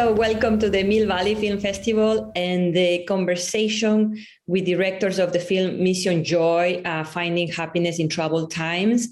So welcome to the Mill Valley Film Festival and the conversation with directors of the film Mission Joy, Finding Happiness in Troubled Times.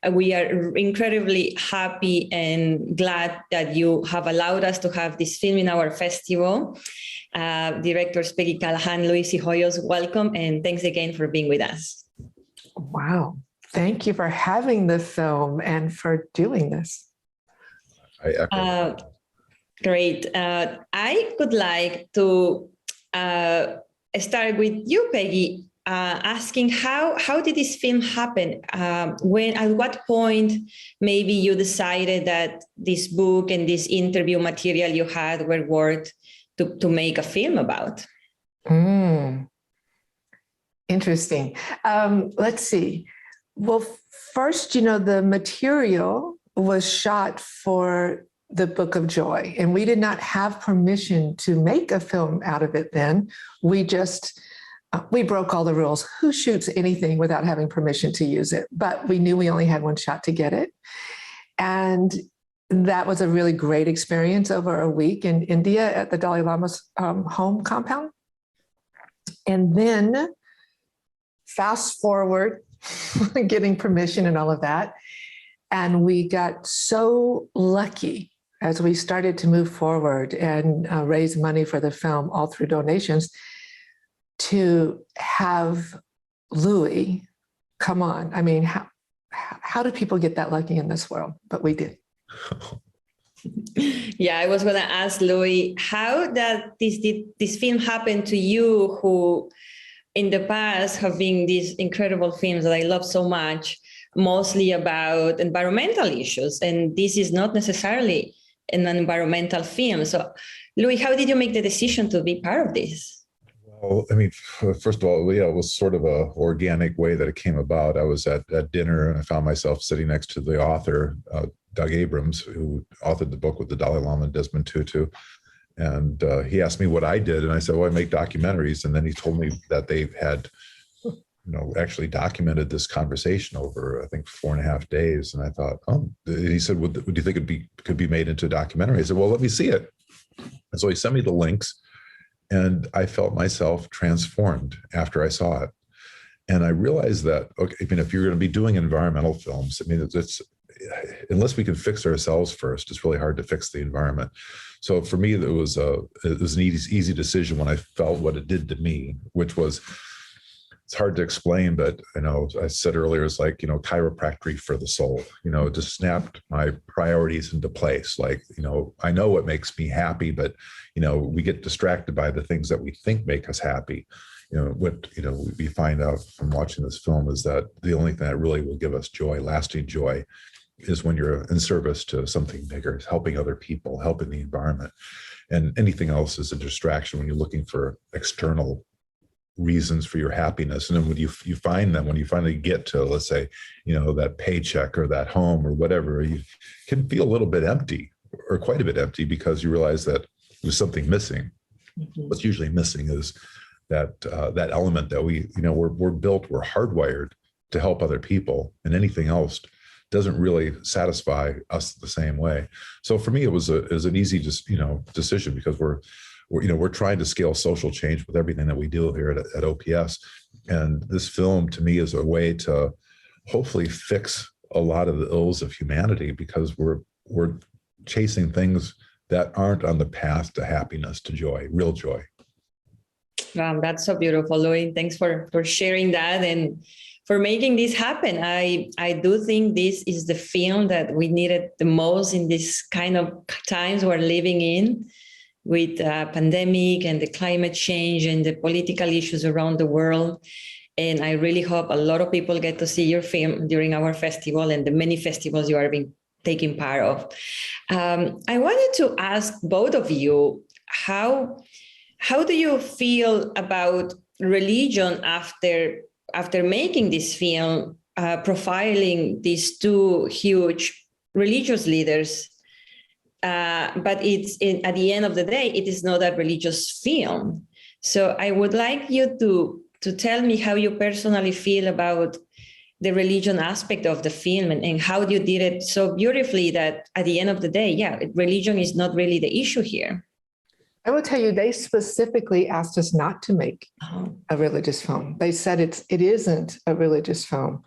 We are incredibly happy and glad that you have allowed us to have this film in our festival. Directors Peggy Callahan, Louie Psihoyos, welcome, and thanks again for being with us. Wow. Thank you for having the film and for doing this. Great. I would like to start with you, Peggy, asking how did this film happen? At what point maybe you decided that this book and this interview material you had were worth to make a film about? Interesting. Let's see. Well, first, the material was shot for the Book of Joy, and we did not have permission to make a film out of it then. We broke all the rules. Who shoots anything without having permission to use it? But we knew we only had one shot to get it. And that was a really great experience over a week in India at the Dalai Lama's home compound. And then fast forward, getting permission and all of that. And we got so lucky as we started to move forward and raise money for the film, all through donations, to have Louie come on. I mean, how do people get that lucky in this world? But we did. Yeah, I was going to ask Louie, how did this film happen to you, who in the past have been these incredible films that I love so much, mostly about environmental issues, and this is not necessarily an environmental film. So, Louie, how did you make the decision to be part of this? Well, I mean, first of all, it was sort of a organic way that it came about. I was at dinner and I found myself sitting next to the author, Doug Abrams, who authored the book with the Dalai Lama and Desmond Tutu. And he asked me what I did. And I said, well, I make documentaries. And then he told me that they had actually documented this conversation over, I think, 4.5 days. And I thought, he said, would you think could be made into a documentary? I said, well, let me see it. And so he sent me the links, and I felt myself transformed after I saw it. And I realized that, okay, I mean, if you're going to be doing environmental films, I mean, it's unless we can fix ourselves first, it's really hard to fix the environment. So for me, it was an easy decision when I felt what it did to me, which was, it's hard to explain, but I said earlier, it's like, chiropractic for the soul. It just snapped my priorities into place. Like, I know what makes me happy, but we get distracted by the things that we think make us happy. What we find out from watching this film is that the only thing that really will give us joy, lasting joy, is when you're in service to something bigger, helping other people, helping the environment. And anything else is a distraction when you're looking for external reasons for your happiness. And then when you find them, when you finally get to, let's say, that paycheck or that home or whatever, you can feel a little bit empty, or quite a bit empty, because you realize that there's something missing. Mm-hmm. What's usually missing is that element that we're built, we're hardwired to help other people, and anything else doesn't really satisfy us the same way. So for me, it was an easy decision, because we're trying to scale social change with everything that we do here at OPS. And this film, to me, is a way to hopefully fix a lot of the ills of humanity, because we're chasing things that aren't on the path to happiness, to joy, real joy. That's so beautiful, Louie. Thanks for sharing that and for making this happen. I do think this is the film that we needed the most in this kind of times we're living in, with pandemic and the climate change and the political issues around the world. And I really hope a lot of people get to see your film during our festival and the many festivals you are taking part of. I wanted to ask both of you, how do you feel about religion after making this film, profiling these two huge religious leaders? But at the end of the day, it is not a religious film. So I would like you to tell me how you personally feel about the religion aspect of the film, and how you did it so beautifully that at the end of the day, religion is not really the issue here. I will tell you, they specifically asked us not to make a religious film. They said it isn't a religious film.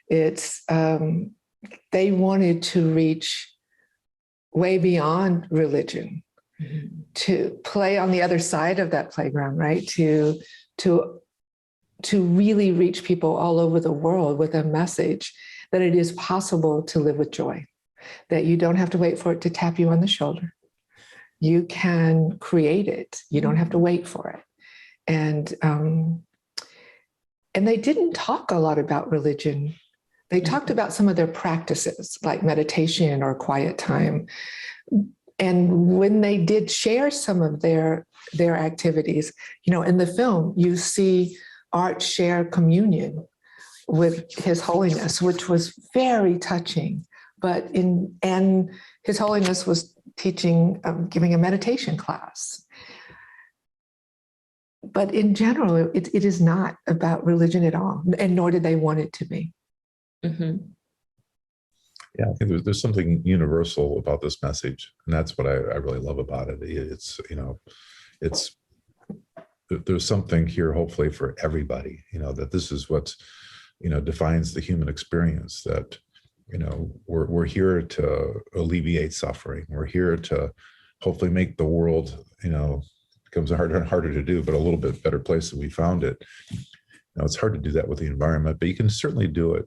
It's they wanted to reach way beyond religion, to play on the other side of that playground, right? To really reach people all over the world with a message that it is possible to live with joy, that you don't have to wait for it to tap you on the shoulder. You can create it. You don't have to wait for it. And they didn't talk a lot about religion. They talked about some of their practices, like meditation or quiet time. And when they did share some of their activities, in the film, you see Art share communion with His Holiness, which was very touching. And His Holiness was teaching, giving a meditation class. But in general, it is not about religion at all, and nor did they want it to be. Mm-hmm. Yeah, I think there's something universal about this message, and that's what I really love about it. There's something here, hopefully, for everybody. That this is what defines the human experience. That we're here to alleviate suffering. We're here to hopefully make the world becomes harder and harder to do, but a little bit better place than we found it. It's hard to do that with the environment, but you can certainly do it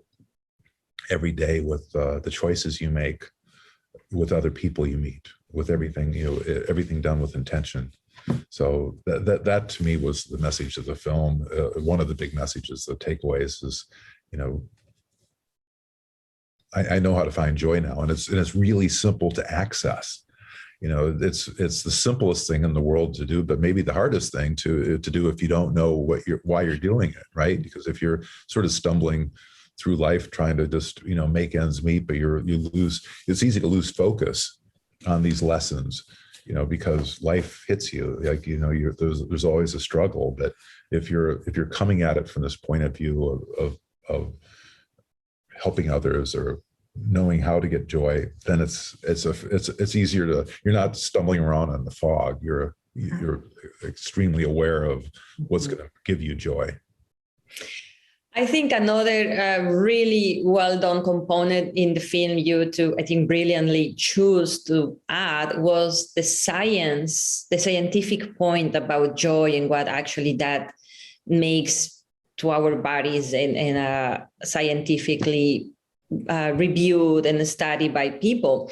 every day with the choices you make, with other people you meet, with everything, everything done with intention. So that to me was the message of the film. One of the big messages, the takeaways is, I know how to find joy now, and it's really simple to access. It's the simplest thing in the world to do, but maybe the hardest thing to do if you don't know why you're doing it, right? Because if you're sort of stumbling through life trying to just make ends meet, but it's easy to lose focus on these lessons, because life hits you. Like there's always a struggle. But if you're coming at it from this point of view of helping others or knowing how to get joy, then it's easier to, you're not stumbling around in the fog. You're extremely aware of what's going to give you joy. I think another really well-done component in the film you I think, brilliantly choose to add was the scientific point about joy and what actually that makes to our bodies and scientifically reviewed and studied by people.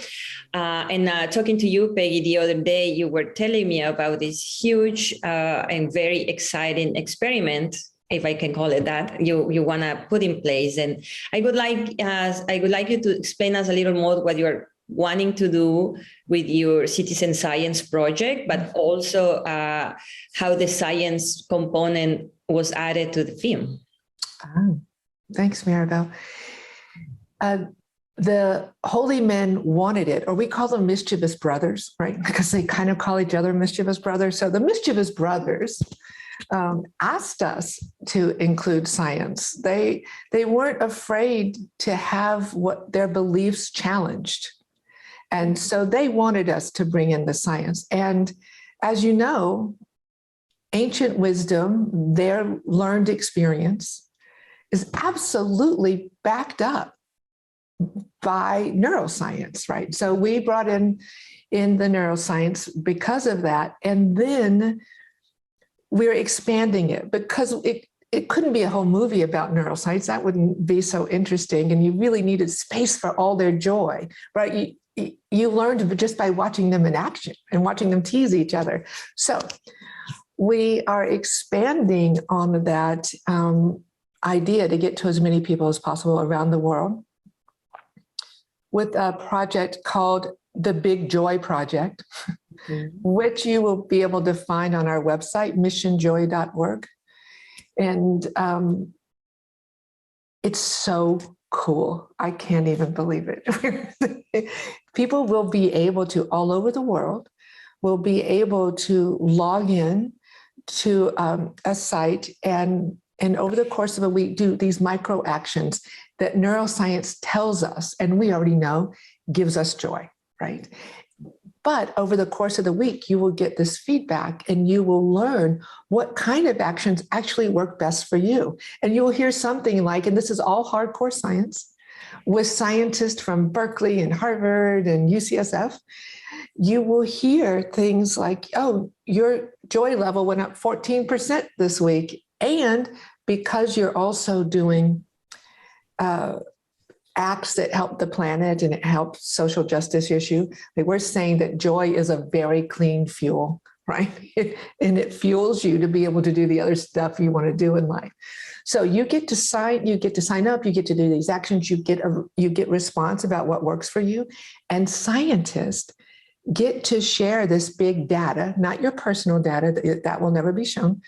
And talking to you, Peggy, the other day, you were telling me about this huge and very exciting experiment, if I can call it that, you want to put in place. And I would like you to explain us a little more what you're wanting to do with your citizen science project, but also how the science component was added to the film. Thanks, Maribel. The holy men wanted it, or we call them mischievous brothers, right? Because they kind of call each other mischievous brothers. So the mischievous brothers asked us to include science. They weren't afraid to have their beliefs challenged. And so they wanted us to bring in the science. And as you know, ancient wisdom, their learned experience, is absolutely backed up by neuroscience, right? So we brought in the neuroscience because of that. And then we're expanding it because it couldn't be a whole movie about neuroscience. That wouldn't be so interesting. And you really needed space for all their joy, right? You learned just by watching them in action and watching them tease each other. So we are expanding on that idea to get to as many people as possible around the world with a project called the Big Joy Project, which you will be able to find on our website, missionjoy.org. And it's so cool. I can't even believe it. People will be able to, all over the world, will be able to log in to a site and over the course of a week, do these micro actions that neuroscience tells us, and we already know, gives us joy, right? But over the course of the week, you will get this feedback and you will learn what kind of actions actually work best for you. And you will hear something like, and this is all hardcore science, with scientists from Berkeley and Harvard and UCSF, you will hear things like, oh, your joy level went up 14% this week. And because you're also doing acts that help the planet and it helps social justice issue, we're saying that joy is a very clean fuel, right? And it fuels you to be able to do the other stuff you want to do in life. So you get to sign up, you get to do these actions, you get response about what works for you. And scientists get to share this big data, not your personal data, that will never be shown,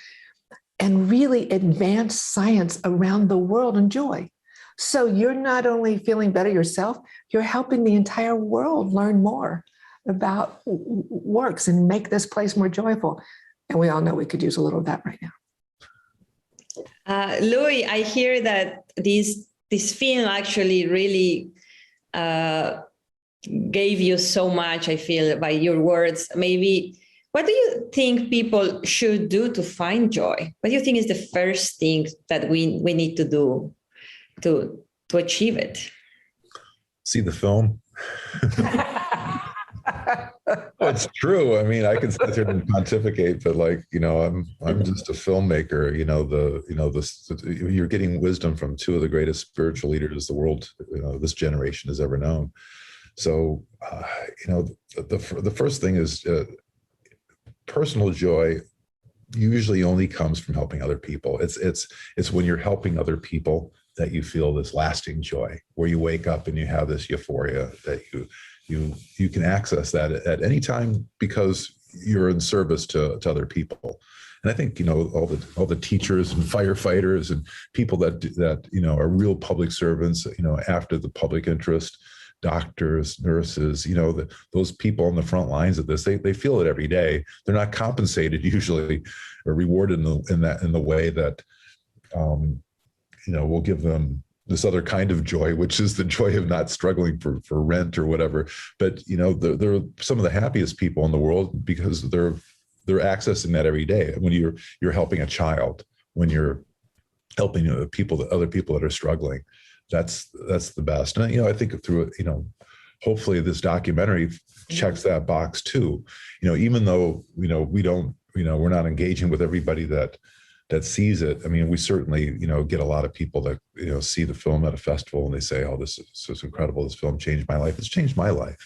and really advance science around the world in joy. So you're not only feeling better yourself, you're helping the entire world learn more about works and make this place more joyful. And we all know we could use a little of that right now. Louie, I hear that this film actually really gave you so much, I feel, by your words. Maybe, what do you think people should do to find joy? What do you think is the first thing that we need to do to achieve it? See the film. Well, it's true. I mean, I can sit here and pontificate, but I'm just a filmmaker. You're getting wisdom from two of the greatest spiritual leaders the world, this generation has ever known. So, the first thing is personal joy usually only comes from helping other people. It's when you're helping other people that you feel this lasting joy, where you wake up and you have this euphoria that you can access that at any time because you're in service to other people. And I think, all the teachers and firefighters and people that are real public servants, after the public interest, doctors, nurses, those people on the front lines of this, they feel it every day. They're not compensated usually or rewarded in the way that, will give them this other kind of joy, which is the joy of not struggling for rent or whatever. But, they're some of the happiest people in the world because they're accessing that every day. When you're helping a child, when you're helping other people that are struggling, that's the best. And, I think through, hopefully this documentary checks that box too. Even though, we don't, we're not engaging with everybody that sees it. I mean, we certainly, get a lot of people that, see the film at a festival and they say, oh, this is incredible. This film changed my life. It's changed my life.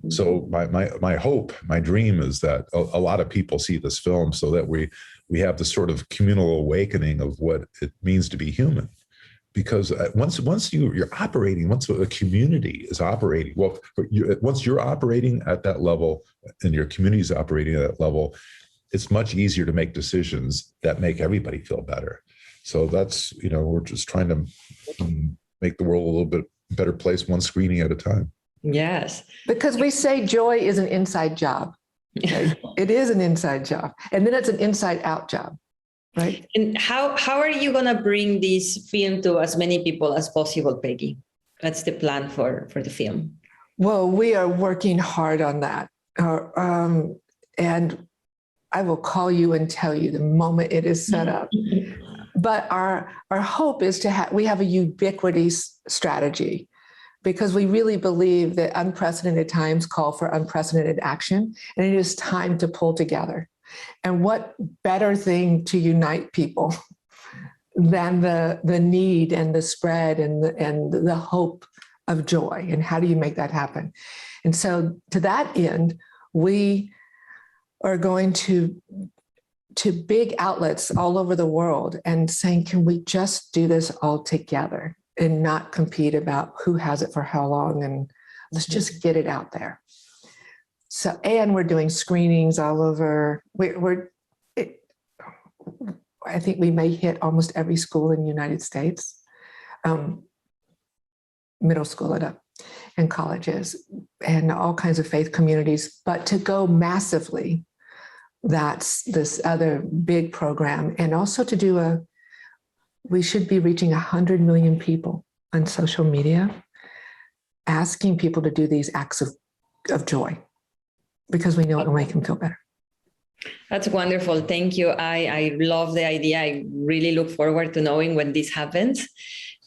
So my hope, my dream is that a lot of people see this film so that we have this sort of communal awakening of what it means to be human. Because once you're operating, once a community is operating, once you're operating at that level and your community is operating at that level, it's much easier to make decisions that make everybody feel better. So that's, we're just trying to make the world a little bit better place, one screening at a time. Yes. Because we say joy is an inside job. Right? It is an inside job. And then it's an inside out job. Right. And how are you going to bring this film to as many people as possible, Peggy? That's the plan for the film. Well, we are working hard on that. And I will call you and tell you the moment it is set up. But our hope is we have a ubiquity strategy, because we really believe that unprecedented times call for unprecedented action, and it is time to pull together. And what better thing to unite people than the need and the spread and the hope of joy? And how do you make that happen? And so to that end, we are going to big outlets all over the world and saying, can we just do this all together and not compete about who has it for how long? And let's just get it out there. So, and we're doing screenings all over. I think we may hit almost every school in the United States, middle school and colleges, and all kinds of faith communities. But to go massively, that's this other big program. And also to do we should be reaching 100 million people on social media, asking people to do these acts of joy. because we know it will make them feel better. That's wonderful. Thank you. I love the idea. I really look forward to knowing when this happens.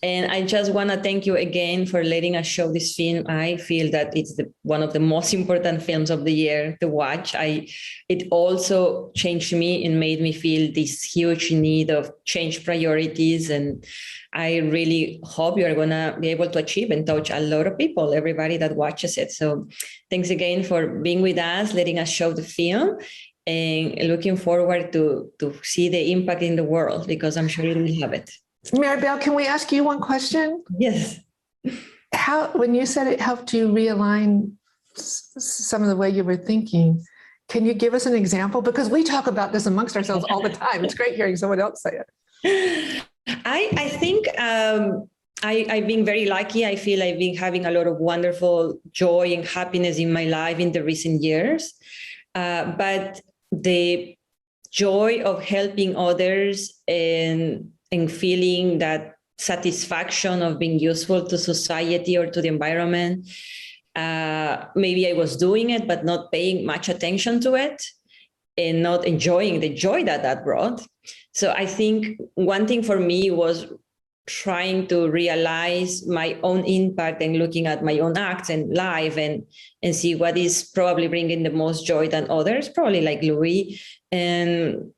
And I just want to thank you again for letting us show this film. I feel that it's one of the most important films of the year to watch. It also changed me and made me feel this huge need of change priorities. And I really hope you're going to be able to achieve and touch a lot of people, everybody that watches it. So thanks again for being with us, letting us show the film, and looking forward to see the impact in the world, because I'm sure you will have it. Maribel, can we ask you one question? Yes. When you said it helped you realign some of the way you were thinking, can you give us an example? Because we talk about this amongst ourselves all the time. It's great hearing someone else say it. I think I've been very lucky. I feel I've been having a lot of wonderful joy and happiness in my life in the recent years. But the joy of helping others and feeling that satisfaction of being useful to society or to the environment, maybe I was doing it, but not paying much attention to it and not enjoying the joy that brought. So I think one thing for me was trying to realize my own impact and looking at my own acts and life and see what is probably bringing the most joy than others, probably like Louie. And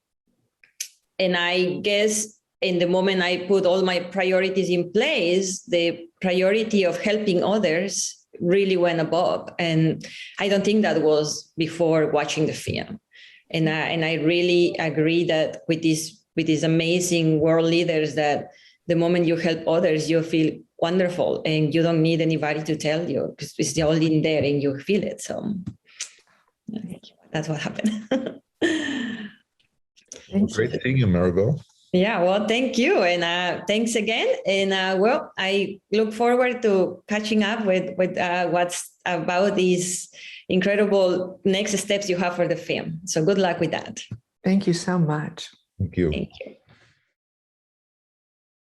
I guess in the moment I put all my priorities in place, the priority of helping others really went above. And I don't think that was before watching the film. And I really agree that with these amazing world leaders, that the moment you help others, you feel wonderful and you don't need anybody to tell you, because it's all in there and you feel it. So that's what happened. Great seeing you, Maribel. Yeah, well, thank you. And thanks again. And well, I look forward to catching up with what's about these incredible next steps you have for the film. So good luck with that. Thank you so much. Thank you. Thank you.